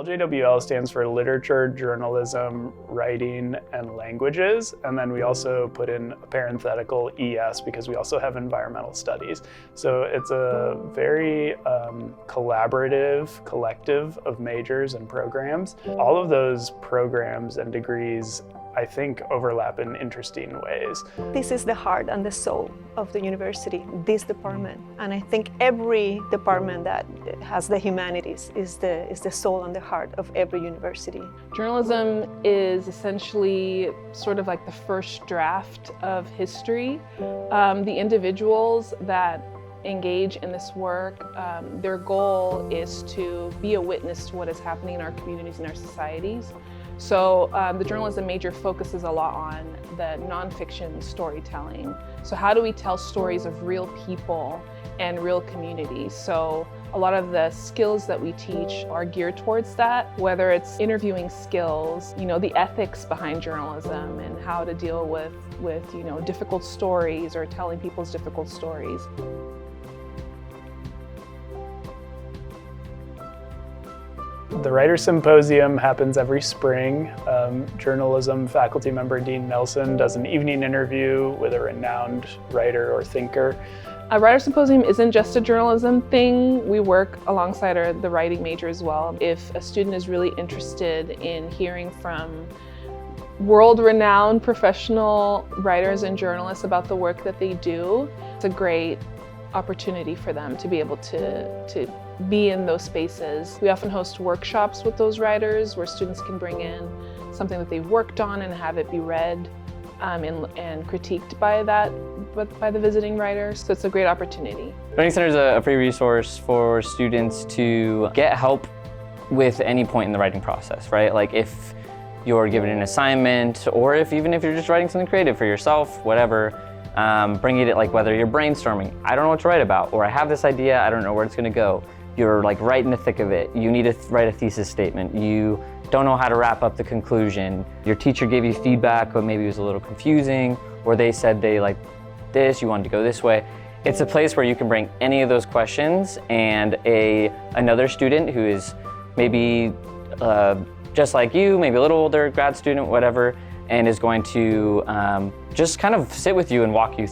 LJWL stands for Literature, Journalism, Writing, and Languages. And then we also put in a parenthetical ES because we also have environmental studies. So it's a very collaborative collective of majors and programs. All of those programs and degrees, I think, overlap in interesting ways. This is the heart and the soul of the university, this department. And I think every department that has the humanities is the soul and the heart of every university. Journalism is essentially sort of like the first draft of history. The individuals that engage in this work, their goal is to be a witness to what is happening in our communities and our societies. So the journalism major focuses a lot on the nonfiction storytelling. So how do we tell stories of real people and real communities? So a lot of the skills that we teach are geared towards that, whether it's interviewing skills, the ethics behind journalism and how to deal with difficult stories or telling people's difficult stories. The Writers' Symposium happens every spring. Journalism faculty member Dean Nelson does an evening interview with a renowned writer or thinker. A Writers' Symposium isn't just a journalism thing. We work alongside the writing major as well. If a student is really interested in hearing from world-renowned professional writers and journalists about the work that they do, it's a great opportunity for them to be able to be in those spaces. We often host workshops with those writers where students can bring in something that they've worked on and have it be read and critiqued by the visiting writers. So it's a great opportunity. Writing Center is a free resource for students to get help with any point in the writing process, right? Like if you're given an assignment, or even if you're just writing something creative for yourself, whatever, bring it, like whether you're brainstorming, I don't know what to write about, or I have this idea, I don't know where it's gonna go. You're like right in the thick of it. You need to write a thesis statement. You don't know how to wrap up the conclusion. Your teacher gave you feedback, but maybe it was a little confusing, or they said they like this, you wanted to go this way. It's a place where you can bring any of those questions, and another student who is maybe just like you, maybe a little older, grad student, whatever, and is going to just kind of sit with you and walk you,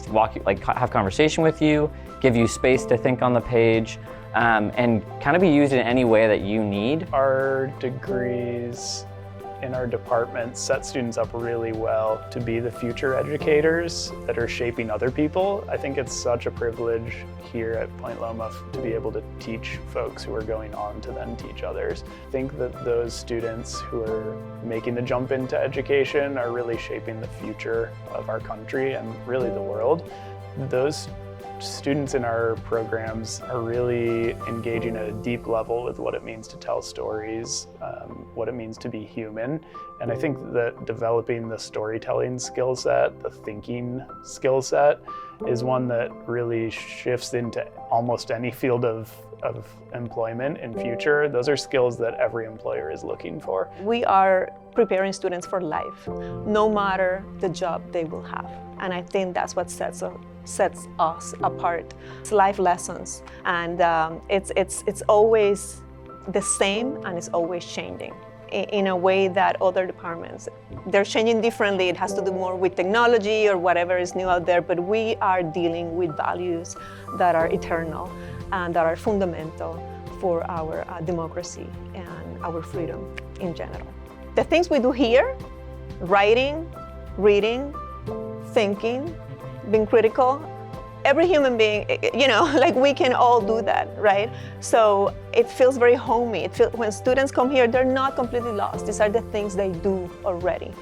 like have conversation with you, give you space to think on the page, and kind of be used in any way that you need. Our degrees in our department set students up really well to be the future educators that are shaping other people. I think it's such a privilege here at Point Loma to be able to teach folks who are going on to then teach others. I think that those students who are making the jump into education are really shaping the future of our country and really the world. Those students in our programs are really engaging at a deep level with what it means to tell stories, what it means to be human. And I think that developing the storytelling skill set, the thinking skill set, is one that really shifts into almost any field of employment in future. Those are skills that every employer is looking for. We are preparing students for life, no matter the job they will have. And I think that's what sets us apart. It's life lessons, and it's always the same, and it's always changing in a way that other departments, they're changing differently. It has to do more with technology or whatever is new out there, but we are dealing with values that are eternal and that are fundamental for our democracy and our freedom in general. The things we do here, writing, reading, thinking, being critical, every human being, like we can all do that, right? So it feels very homey. When students come here, they're not completely lost. These are the things they do already.